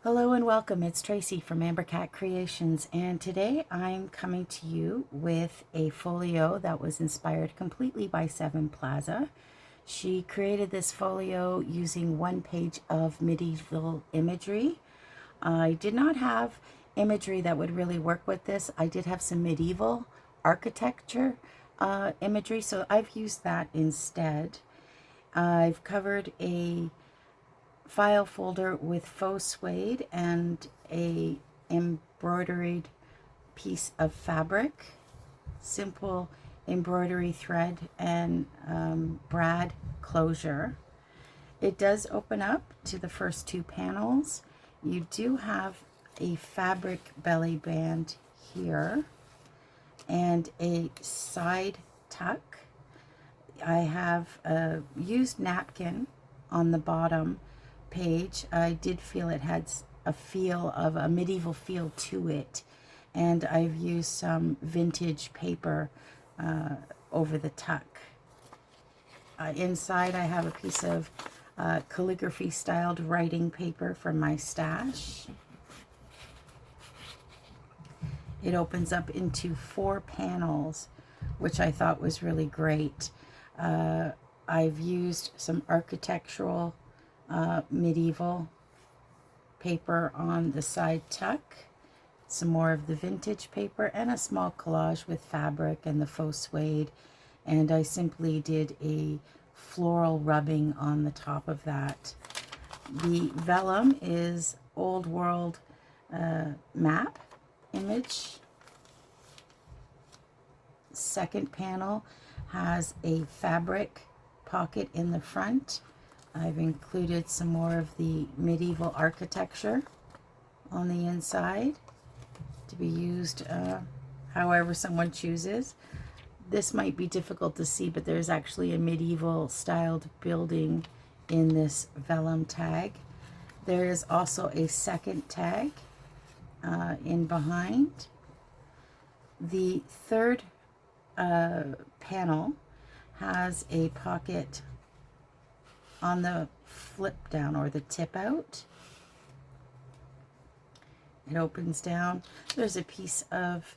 Hello and welcome. It's Tracy from Amber Cat Creations, and today I'm coming to you with a folio that was inspired completely by Seven Plaza. She created this folio using one page of medieval imagery. I did not have imagery that would really work with this. I did have some medieval architecture imagery, so I've used that instead. I've covered a file folder with faux suede and a embroidered piece of fabric, simple embroidery thread and brad closure. It does open up to the first two panels. You do have a fabric belly band here and a side tuck. I have a used napkin on the bottom page. I did feel it had a feel of a medieval feel to it, and I've used some vintage paper over the tuck. Inside I have a piece of calligraphy styled writing paper from my stash. It opens up into 4 panels, which I thought was really great. I've used some architectural medieval paper on the side tuck, some more of the vintage paper, and a small collage with fabric and the faux suede. And I simply did a floral rubbing on the top of that. The vellum is old world map image. Second panel has a fabric pocket in the front. I've included some more of the medieval architecture on the inside to be used however someone chooses. This might be difficult to see, but there's actually a medieval styled building in this vellum tag. There is also a second tag in behind. The third panel has a pocket on the flip down or the tip out. It opens down. There's a piece of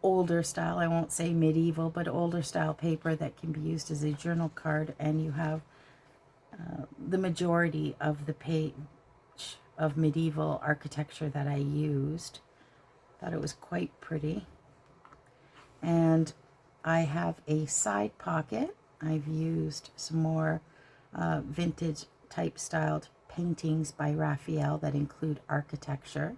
older style, I won't say medieval, but older style paper that can be used as a journal card, and you have the majority of the page of medieval architecture that I used. Thought it was quite pretty. And I have a side pocket. I've used some more vintage type styled paintings by Raphael that include architecture.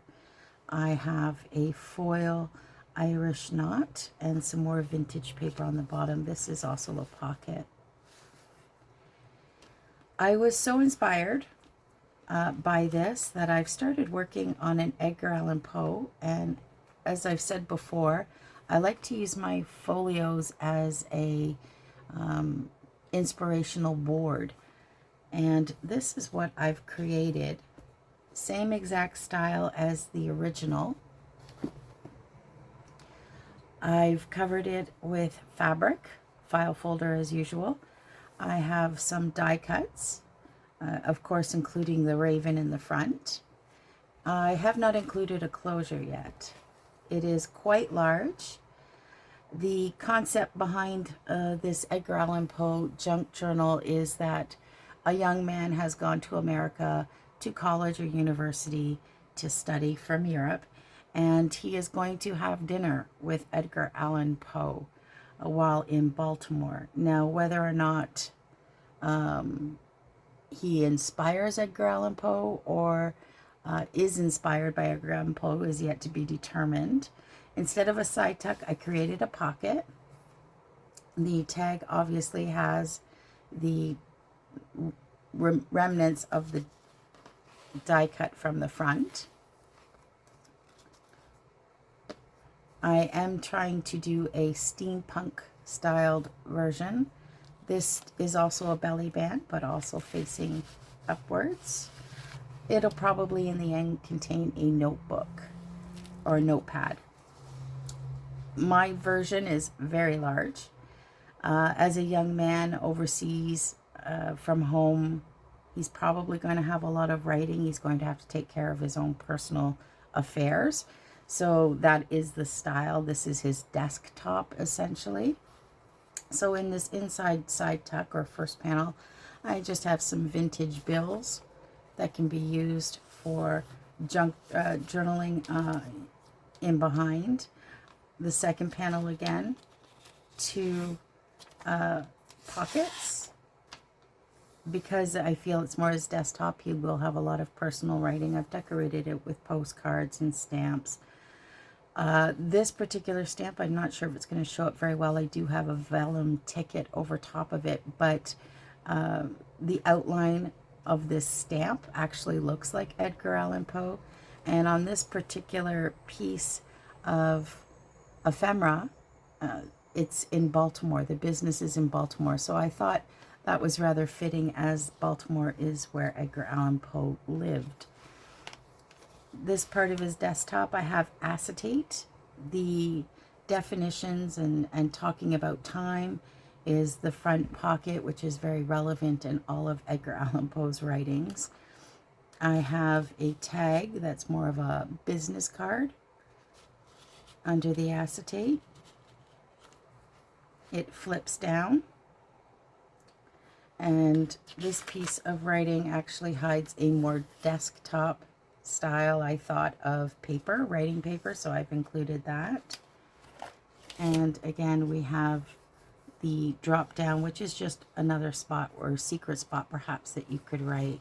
I have a foil Irish knot and some more vintage paper on the bottom. This is also a pocket. I was so inspired by this that I've started working on an Edgar Allan Poe, and as I've said before, I like to use my folios as a inspirational board. And this is what I've created. Same exact style as the original. I've covered it with fabric, file folder as usual. I have some die cuts, of course including the raven in the front. I have not included a closure yet. It is quite large. The concept behind this Edgar Allan Poe junk journal is that a young man has gone to America to college or university to study from Europe, and he is going to have dinner with Edgar Allan Poe while in Baltimore. Now, whether or not he inspires Edgar Allan Poe or is inspired by Edgar Allan Poe is yet to be determined. Instead of a side tuck, I created a pocket. The tag obviously has the remnants of the die cut from the front. I am trying to do a steampunk styled version. This is also a belly band, but also facing upwards. It'll probably in the end contain a notebook or a notepad. My version is very large. As a young man overseas from home, He's probably going to have a lot of writing. He's going to have to take care of his own personal affairs. So that is the style. This is his desktop, essentially. So in this inside side tuck or first panel, I just have some vintage bills that can be used for junk journaling in behind. The second panel again, two pockets. Because I feel it's more his desktop, he will have a lot of personal writing. I've decorated it with postcards and stamps. This particular stamp, I'm not sure if it's going to show up very well. I do have a vellum ticket over top of it, but the outline of this stamp actually looks like Edgar Allan Poe. And on this particular piece of ephemera, it's in Baltimore. The business is in Baltimore. So I thought that was rather fitting, as Baltimore is where Edgar Allan Poe lived. This part of his desktop, I have acetate. The definitions and talking about time is the front pocket, which is very relevant in all of Edgar Allan Poe's writings. I have a tag that's more of a business card under the acetate. It flips down. And this piece of writing actually hides a more desktop style, I thought, of paper, writing paper, so I've included that. And again, we have the drop down, which is just another spot or secret spot perhaps that you could write.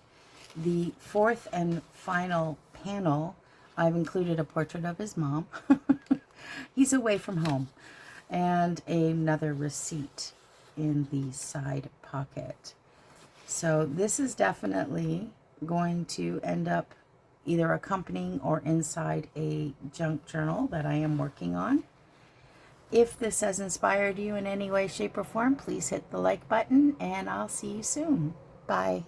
The fourth and final panel, I've included a portrait of his mom. He's away from home. And another receipt in the side pocket. So this is definitely going to end up either accompanying or inside a junk journal that I am working on. If this has inspired you in any way, shape, or form, please hit the like button, and I'll see you soon. Bye.